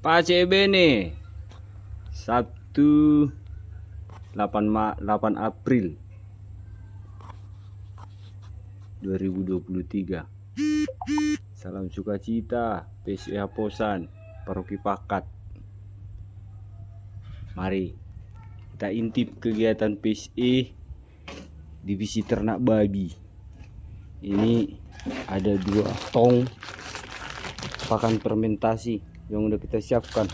Pak CB nih, Sabtu 8 April 2023. Salam sukacita PSE Haposan Paroki Pakat. Mari kita intip kegiatan PSE Divisi Ternak Babi. Ini ada 2 tong pakan fermentasi yang udah kita siapkan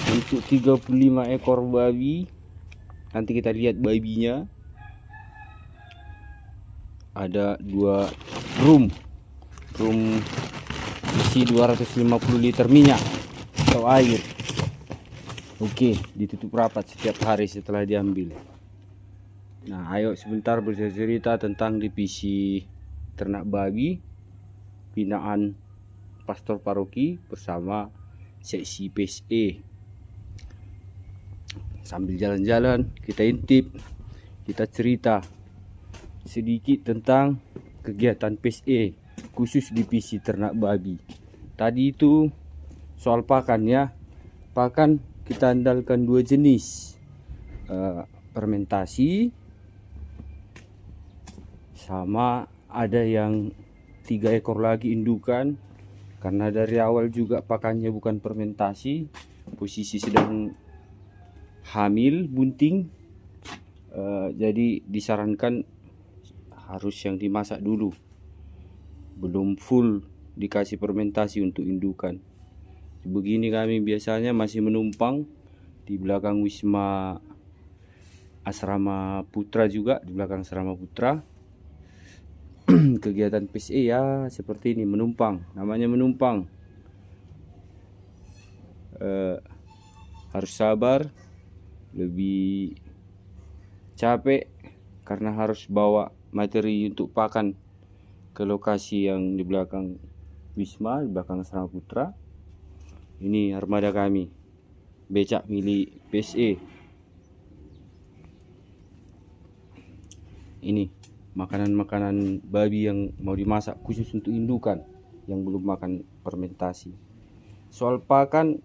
untuk 35 ekor babi. Nanti kita lihat babinya. Ada 2 drum isi 250 liter minyak atau air. Oke, ditutup rapat setiap hari setelah diambil. Nah, ayo sebentar bercerita tentang divisi ternak babi binaan Pastor Paroki bersama seksi PSE. Sambil jalan-jalan kita intip, kita cerita sedikit tentang kegiatan PSE khusus divisi ternak babi. Tadi itu soal pakan ya. Pakan kita andalkan 2 jenis, fermentasi sama ada yang 3 ekor lagi indukan. Karena dari awal juga pakannya bukan fermentasi, posisi sedang hamil bunting, jadi disarankan harus yang dimasak dulu, belum full dikasih fermentasi untuk indukan. Begini kami biasanya masih menumpang di belakang Wisma Asrama Putra, juga di belakang Asrama Putra. Kegiatan PSE ya seperti ini, menumpang, namanya menumpang. Harus sabar, lebih capek karena harus bawa materi untuk pakan ke lokasi yang di belakang Wisma, di belakang Asrama Putra. Ini armada kami, becak milik PSE. Ini makanan-makanan babi yang mau dimasak khusus untuk indukan yang belum makan fermentasi. Soal pakan,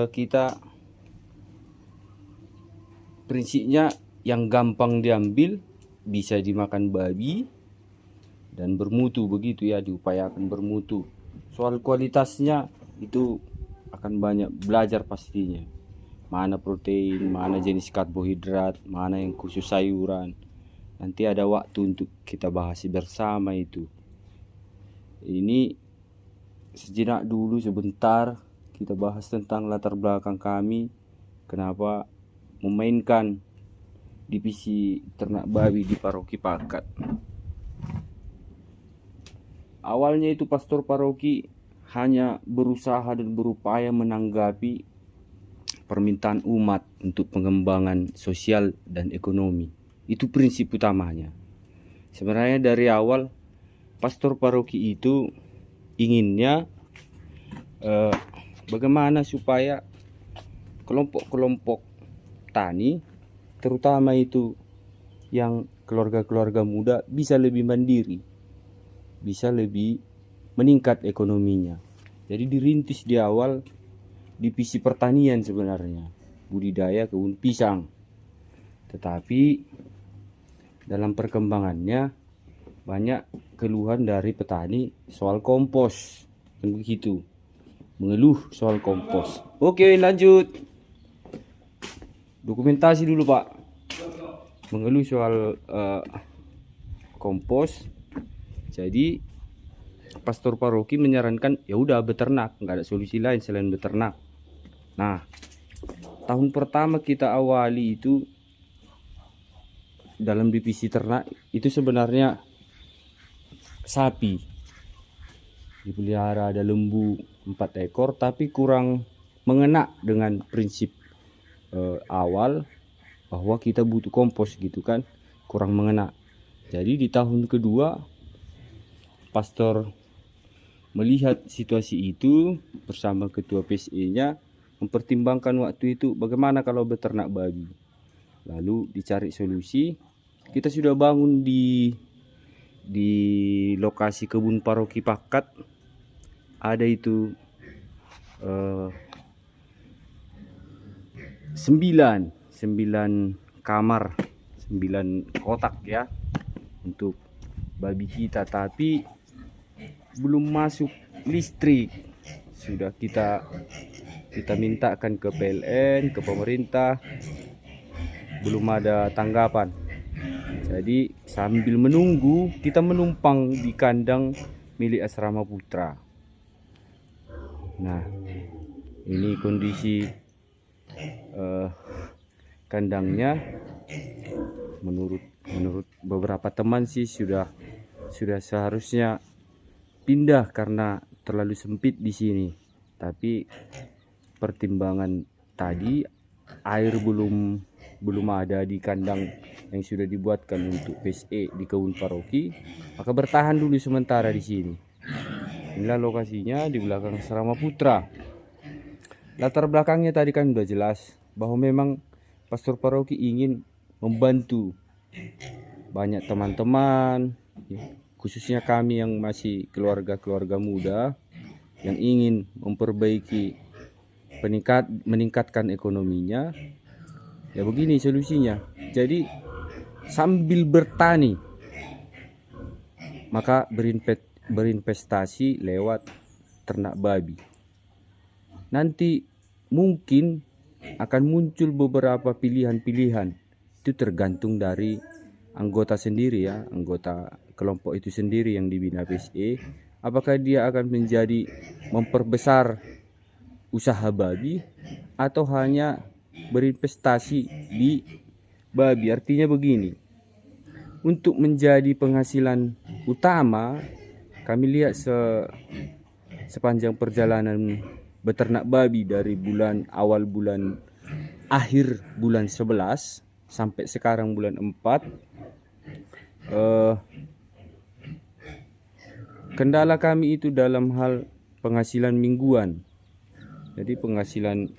kita prinsipnya yang gampang diambil bisa dimakan babi dan bermutu, begitu ya, diupayakan bermutu. Soal kualitasnya itu akan banyak belajar pastinya. Mana protein, mana jenis karbohidrat, mana yang khusus sayuran. Nanti ada waktu untuk kita bahas bersama itu. Ini sejenak dulu, sebentar kita bahas tentang latar belakang kami, kenapa memainkan divisi ternak babi di Paroki Pakat. Awalnya itu Pastor Paroki hanya berusaha dan berupaya menanggapi permintaan umat untuk pengembangan sosial dan ekonomi. Itu prinsip utamanya. Sebenarnya dari awal Pastor Paroki itu inginnya bagaimana supaya kelompok-kelompok tani, terutama itu yang keluarga-keluarga muda, bisa lebih mandiri, bisa lebih meningkat ekonominya. Jadi dirintis di awal divisi pertanian sebenarnya, budidaya kebun pisang. Tetapi dalam perkembangannya banyak keluhan dari petani soal kompos, kan begitu, mengeluh soal kompos. Oke, lanjut. Dokumentasi dulu Pak. Mengeluh soal kompos. Jadi Pastor Paroki menyarankan ya udah beternak, nggak ada solusi lain selain beternak. Nah, tahun pertama kita awali itu dalam divisi ternak itu sebenarnya sapi dipelihara, ada lembu 4 ekor, tapi kurang mengena dengan prinsip awal bahwa kita butuh kompos gitu kan, kurang mengena. Jadi di tahun kedua Pastor melihat situasi itu bersama ketua PSE-nya, mempertimbangkan waktu itu bagaimana kalau beternak babi. Lalu dicari solusi. Kita sudah bangun di lokasi kebun Paroki Pakat, ada itu eh, 9 kamar, 9 kotak ya untuk babi kita, tapi belum masuk listrik. Sudah kita mintakan ke PLN, ke pemerintah, belum ada tanggapan. Jadi sambil menunggu, kita menumpang di kandang milik Asrama Putra. Nah, ini kondisi kandangnya. Menurut beberapa teman sih sudah seharusnya pindah karena terlalu sempit di sini. Tapi pertimbangan tadi, air belum ada di kandang yang sudah dibuatkan untuk PSE di kebun paroki, maka bertahan dulu sementara di sini. Inilah lokasinya di belakang Asrama Putra. Latar belakangnya tadi kan udah jelas bahwa memang pastor paroki ingin membantu banyak teman-teman, khususnya kami yang masih keluarga muda yang ingin memperbaiki, meningkatkan ekonominya. Ya begini solusinya. Jadi sambil bertani, maka berinvestasi lewat ternak babi. Nanti mungkin akan muncul beberapa pilihan-pilihan. Itu tergantung dari anggota sendiri ya, anggota kelompok itu sendiri yang dibina PSE. Apakah dia akan memperbesar usaha babi atau hanya berinvestasi di babi. Artinya begini, untuk menjadi penghasilan utama, kami lihat sepanjang perjalanan beternak babi dari akhir bulan 11 sampai sekarang bulan 4, kendala kami itu dalam hal penghasilan mingguan. Jadi penghasilan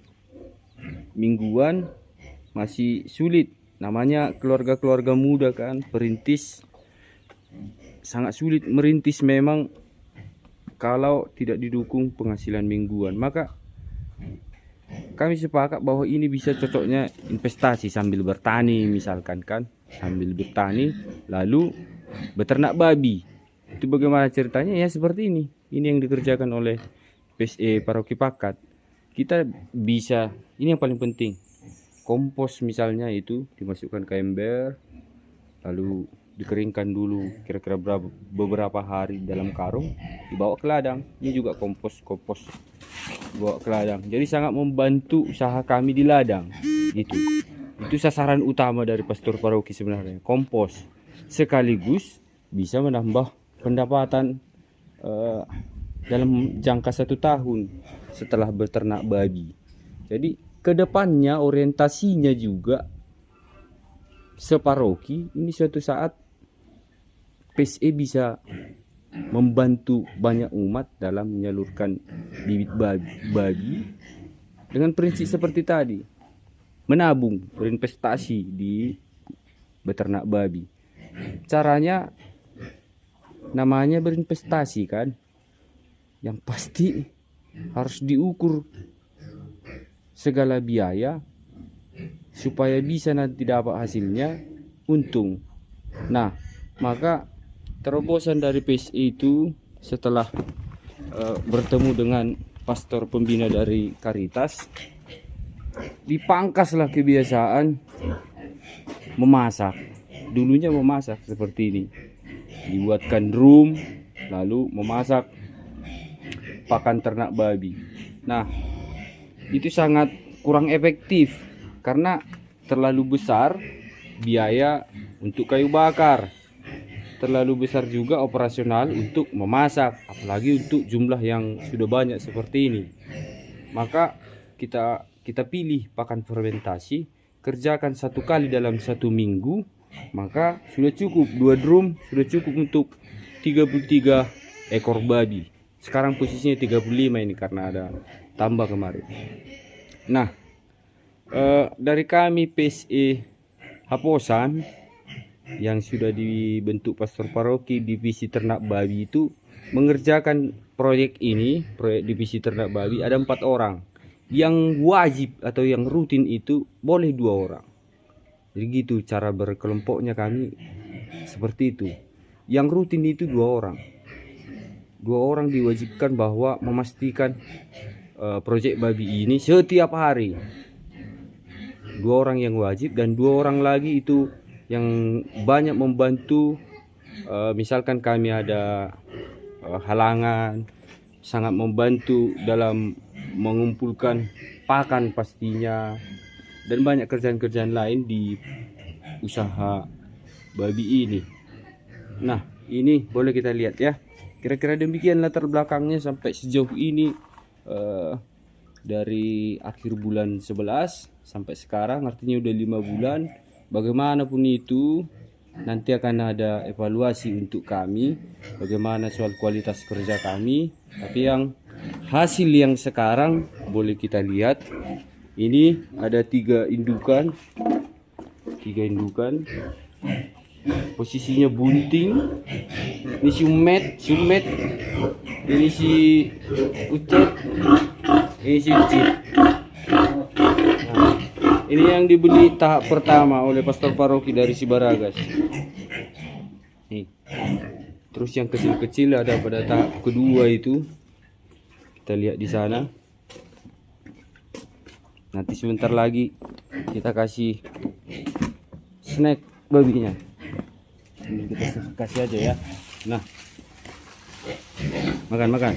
mingguan masih sulit. Namanya keluarga muda kan, perintis, sangat sulit merintis memang kalau tidak didukung penghasilan mingguan. Maka kami sepakat bahwa ini bisa cocoknya investasi sambil bertani, misalkan kan, sambil bertani lalu beternak babi. Itu bagaimana ceritanya? Ya seperti ini. Ini yang dikerjakan oleh PSE Paroki Pakat. Kita bisa, ini yang paling penting, kompos misalnya itu dimasukkan ke ember, lalu dikeringkan dulu kira-kira beberapa hari dalam karung, dibawa ke ladang. Ini juga kompos dibawa ke ladang. Jadi sangat membantu usaha kami di ladang. Itu sasaran utama dari pastor paroki sebenarnya, kompos. Sekaligus bisa menambah pendapatan dalam jangka 1 tahun setelah beternak babi. Jadi kedepannya orientasinya juga separoki ini suatu saat PSE bisa membantu banyak umat dalam menyalurkan bibit babi dengan prinsip seperti tadi, menabung, berinvestasi di beternak babi. Caranya namanya berinvestasi kan, yang pasti harus diukur segala biaya supaya bisa nanti dapat hasilnya untung. Nah, maka terobosan dari PSE itu setelah bertemu dengan pastor pembina dari Caritas, dipangkaslah kebiasaan memasak. Dulunya memasak seperti ini, dibuatkan drum lalu memasak pakan ternak babi. Nah, itu sangat kurang efektif karena terlalu besar biaya untuk kayu bakar, terlalu besar juga operasional untuk memasak, apalagi untuk jumlah yang sudah banyak seperti ini. Maka kita pilih pakan fermentasi, kerjakan 1 kali dalam 1 minggu, maka sudah cukup 2 drum, sudah cukup untuk 33 ekor babi. Sekarang posisinya 35 ini karena ada tambah kemarin. Nah, dari kami PSE Haposan yang sudah dibentuk pastor paroki divisi ternak babi itu mengerjakan proyek ini, proyek divisi ternak babi, ada 4 orang. Yang wajib atau yang rutin itu boleh 2 orang. Jadi gitu cara berkelompoknya kami, seperti itu. Yang rutin itu 2 orang. 2 orang diwajibkan bahwa memastikan proyek babi ini setiap hari. 2 orang yang wajib dan 2 orang lagi itu yang banyak membantu. Misalkan kami ada halangan, sangat membantu dalam mengumpulkan pakan pastinya, dan banyak kerjaan-kerjaan lain di usaha babi ini. Nah, ini boleh kita lihat ya. Kira-kira demikian latar belakangnya sampai sejauh ini, dari akhir bulan 11 sampai sekarang, artinya udah 5 bulan. Bagaimanapun itu, nanti akan ada evaluasi untuk kami bagaimana soal kualitas kerja kami. Tapi yang hasil yang sekarang boleh kita lihat, ini ada 3 indukan, posisinya bunting. Ini si Umet, ini si Ucet, ini si Ucit. Nah, ini yang dibeli tahap pertama oleh Pastor Paroki dari Sibaragas. Nih. Terus yang kecil-kecil ada pada tahap kedua itu. Kita lihat di sana. Nanti sebentar lagi kita kasih snack babinya. Ini kita kasih aja ya. Nah, makan.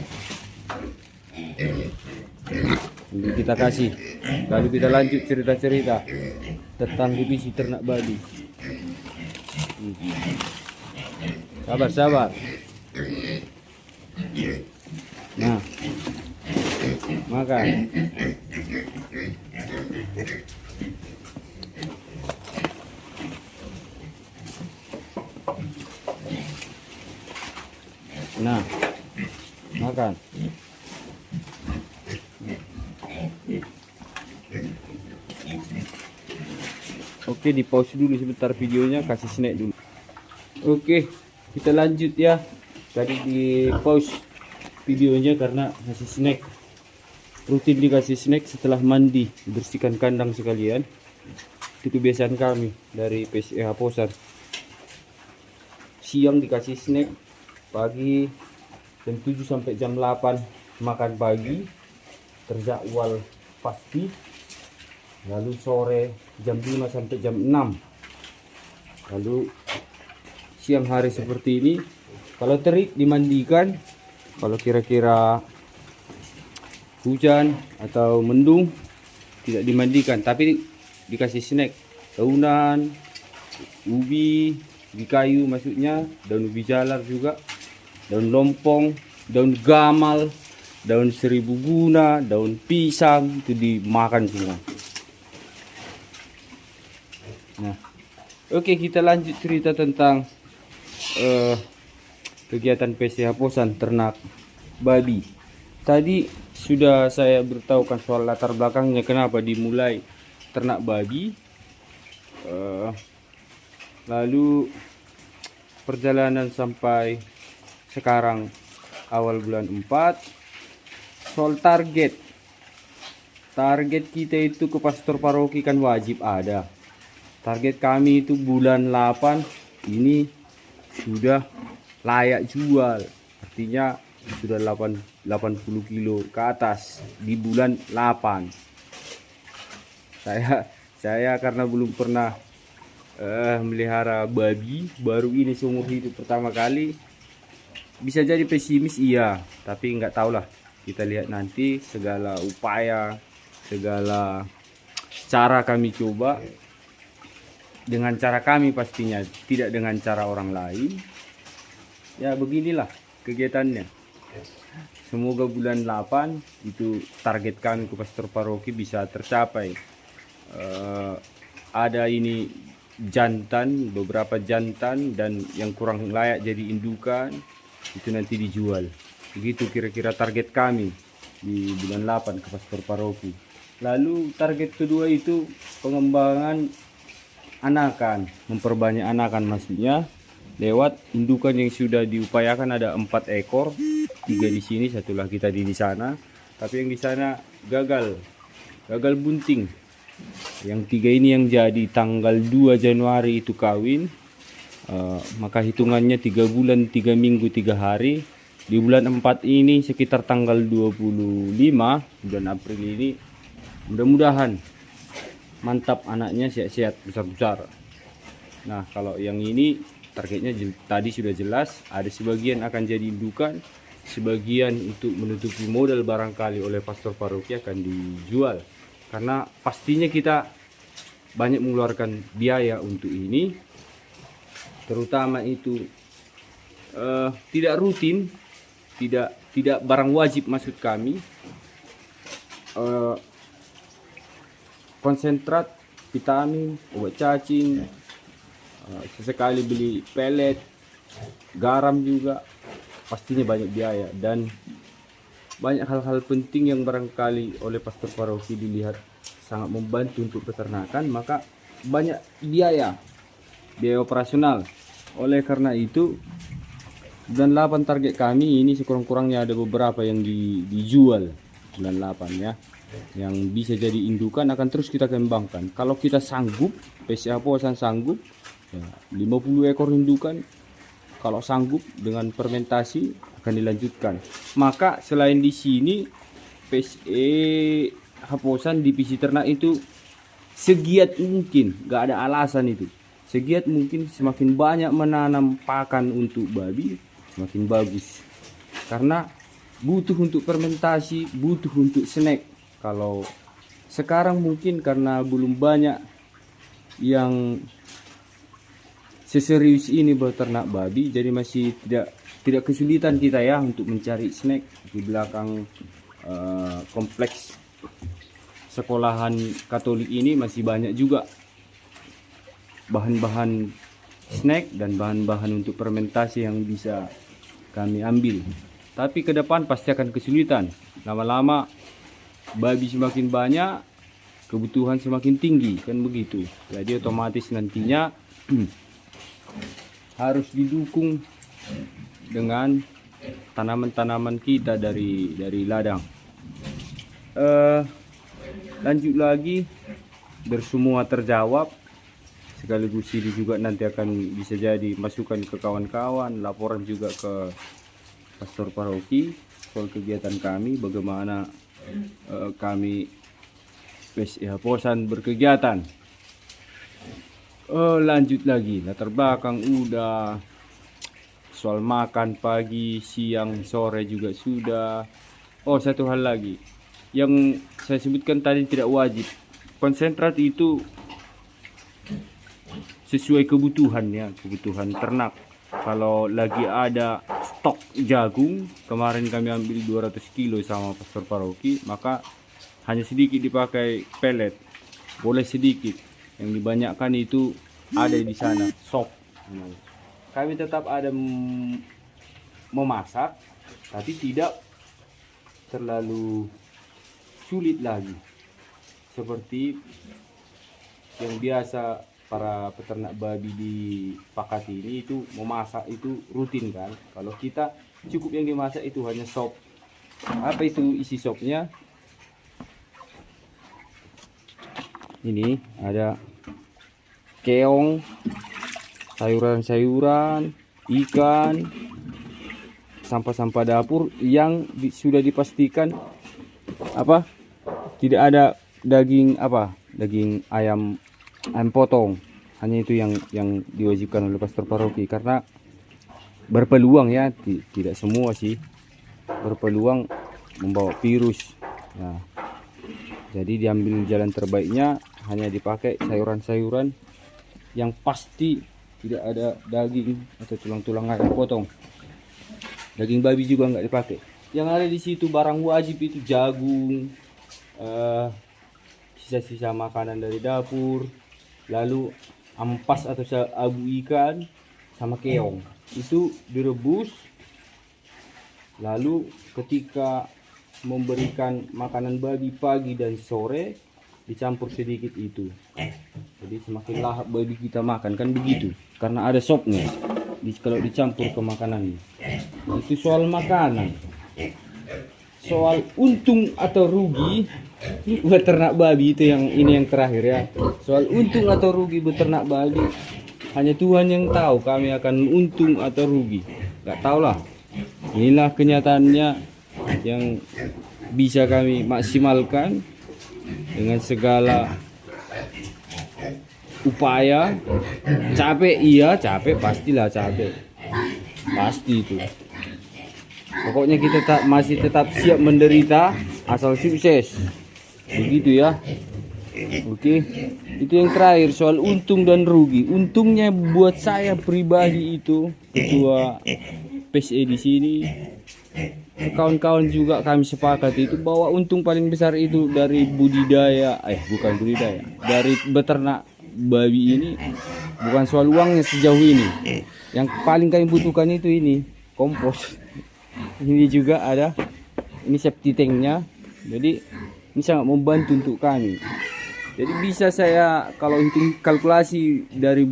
Ini kita kasih. Lalu kita lanjut cerita-cerita tentang divisi ternak babi. Sabar. Nah, makan. Nah, makan. Oke, di pause dulu sebentar videonya, kasih snack dulu. Oke, kita lanjut ya. Tadi di pause videonya karena kasih snack. Rutin dikasih snack setelah mandi, bersihkan kandang sekalian. Itu kebiasaan kami dari PSEH Posan. Siang dikasih snack, pagi jam 7 sampai jam 8 makan pagi, terjadwal pasti. Lalu sore jam 5 sampai jam 6. Lalu siang hari seperti ini, kalau terik dimandikan, kalau kira-kira hujan atau mendung tidak dimandikan, tapi dikasih snack, daunan, ubi kayu maksudnya, daun ubi jalar juga, daun lompong, daun gamal, daun seribu guna, daun pisang, itu dimakan semua. Nah, oke, kita lanjut cerita tentang kegiatan PSEH Posan ternak babi. Tadi sudah saya beritahukan soal latar belakangnya kenapa dimulai ternak babi. Lalu perjalanan sampai sekarang awal bulan 4. Soal target kita itu ke Pastor Paroki kan wajib ada. Target kami itu bulan 8 ini sudah layak jual. Artinya sudah 80 kilo ke atas di bulan 8. Saya karena belum pernah melihara babi, baru ini seumur hidup pertama kali. Bisa jadi pesimis iya, tapi nggak tahulah. Kita lihat nanti segala upaya, segala cara kami coba. Dengan cara kami pastinya, tidak dengan cara orang lain. Ya beginilah kegiatannya. Semoga bulan 8 itu target kami ke Pastor Paroki bisa tercapai. Ada ini jantan, beberapa jantan, dan yang kurang layak jadi indukan, itu nanti dijual. Begitu kira-kira target kami di bulan 8 ke Pastor Paroki. Lalu target kedua itu pengembangan anakan, memperbanyak anakan maksudnya lewat indukan yang sudah diupayakan ada 4 ekor. 3 di sini, satu lagi tadi di sana. Tapi yang di sana gagal bunting. Yang 3 ini yang jadi tanggal 2 Januari itu kawin. Maka hitungannya 3 bulan 3 minggu 3 hari. Di bulan 4 ini sekitar tanggal 25 bulan April ini, mudah-mudahan mantap anaknya, sehat-sehat, besar-besar. Nah, kalau yang ini targetnya tadi sudah jelas, ada sebagian akan jadi indukan, sebagian untuk menutupi modal barangkali oleh pastor paroki akan dijual. Karena pastinya kita banyak mengeluarkan biaya untuk ini, terutama itu tidak rutin, tidak barang wajib maksud kami. Konsentrat, vitamin, obat cacing, sesekali beli pelet, garam juga, pastinya banyak biaya dan banyak hal-hal penting yang barangkali oleh pastor paroki dilihat sangat membantu untuk peternakan, maka banyak biaya operasional. Oleh karena itu, bulan 8 target kami ini sekurang-kurangnya ada beberapa yang dijual bulan 8 ya, yang bisa jadi indukan akan terus kita kembangkan. Kalau kita sanggup, PSA Posan sanggup ya, 50 ekor indukan, kalau sanggup dengan fermentasi akan dilanjutkan. Maka selain di sini PSE Haposan divisi ternak itu segiat mungkin, gak ada alasan itu, segiat mungkin semakin banyak menanam pakan untuk babi semakin bagus, karena butuh untuk fermentasi, butuh untuk snack. Kalau sekarang mungkin karena belum banyak yang seserius ini beternak babi, jadi masih tidak kesulitan kita ya untuk mencari snack di belakang kompleks sekolahan Katolik ini. Masih banyak juga bahan-bahan snack dan bahan-bahan untuk fermentasi yang bisa kami ambil. Tapi ke depan pasti akan kesulitan. Lama-lama babi semakin banyak, kebutuhan semakin tinggi, kan begitu. Jadi otomatis nantinya harus didukung dengan tanaman-tanaman kita dari ladang. Lanjut lagi, bersemua terjawab. Sekaligus ini juga nanti akan bisa jadi masukan ke kawan-kawan, laporan juga ke pastor paroki soal kegiatan kami, bagaimana kami PSI Posan berkegiatan. Lanjut lagi, latar belakang udah, soal makan pagi, siang, sore juga sudah. Oh, satu hal lagi yang saya sebutkan tadi tidak wajib. Konsentrat itu sesuai kebutuhan ya, kebutuhan ternak. Kalau lagi ada stok jagung, kemarin kami ambil 200 kilo sama pastor paroki, maka hanya sedikit dipakai pelet, boleh sedikit. Yang dibanyakkan itu ada di sana sop. Kami tetap ada memasak, tapi tidak terlalu sulit lagi seperti yang biasa para peternak babi di Pakati ini itu memasak itu rutin kan. Kalau kita cukup yang dimasak itu hanya sop. Apa itu isi sopnya? Ini ada keong, sayuran-sayuran, ikan, sampah-sampah dapur yang sudah dipastikan tidak ada daging daging ayam potong. Hanya itu yang diwajibkan oleh pastor paroki, karena berpeluang ya, tidak semua sih, berpeluang membawa virus. Nah, jadi diambil jalan terbaiknya, hanya dipakai sayuran-sayuran yang pasti tidak ada daging atau tulang-tulang ayam potong. Daging babi juga nggak dipakai. Yang ada di situ barang wajib itu jagung, sisa-sisa makanan dari dapur, lalu ampas atau abu ikan sama keong. Itu direbus, lalu ketika memberikan makanan babi pagi dan sore dicampur sedikit itu. Jadi semakin lahap babi kita makan, kan begitu, karena ada sopnya kalau dicampur ke makanan. Itu soal makanan. soal untung atau rugi beternak babi itu yang terakhir ya. Soal untung atau rugi beternak babi, hanya Tuhan yang tahu kami akan untung atau rugi. Gak tahu lah. Inilah kenyataannya yang bisa kami maksimalkan dengan segala upaya. Capek iya, capek pastilah capek. Pasti itu. Pokoknya kita masih tetap siap menderita asal sukses. Begitu ya. Oke. Itu yang terakhir soal untung dan rugi. Untungnya buat saya pribadi itu ketua PSE di sini, kawan-kawan juga kami sepakat itu bahwa untung paling besar itu dari budidaya, bukan budidaya, dari beternak babi ini bukan soal uangnya sejauh ini. Yang paling kami butuhkan itu ini kompos. Ini juga ada, ini safety tanknya, jadi ini sangat membantu untuk kami. Jadi bisa saya kalau hitung kalkulasi dari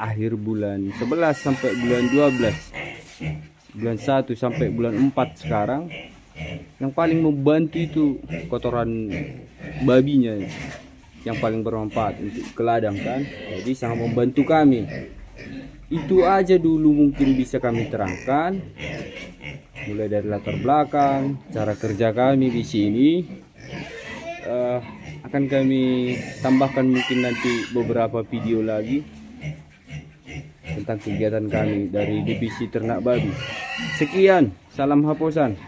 akhir bulan 11 sampai bulan 12, bulan 1 sampai bulan 4 sekarang, yang paling membantu itu kotoran babinya yang paling bermanfaat untuk ke ladang kan. Jadi sangat membantu kami. Itu aja dulu mungkin bisa kami terangkan, mulai dari latar belakang, cara kerja kami di sini. Akan kami tambahkan mungkin nanti beberapa video lagi tentang kegiatan kami dari divisi ternak babi. Sekian, salam Haposan.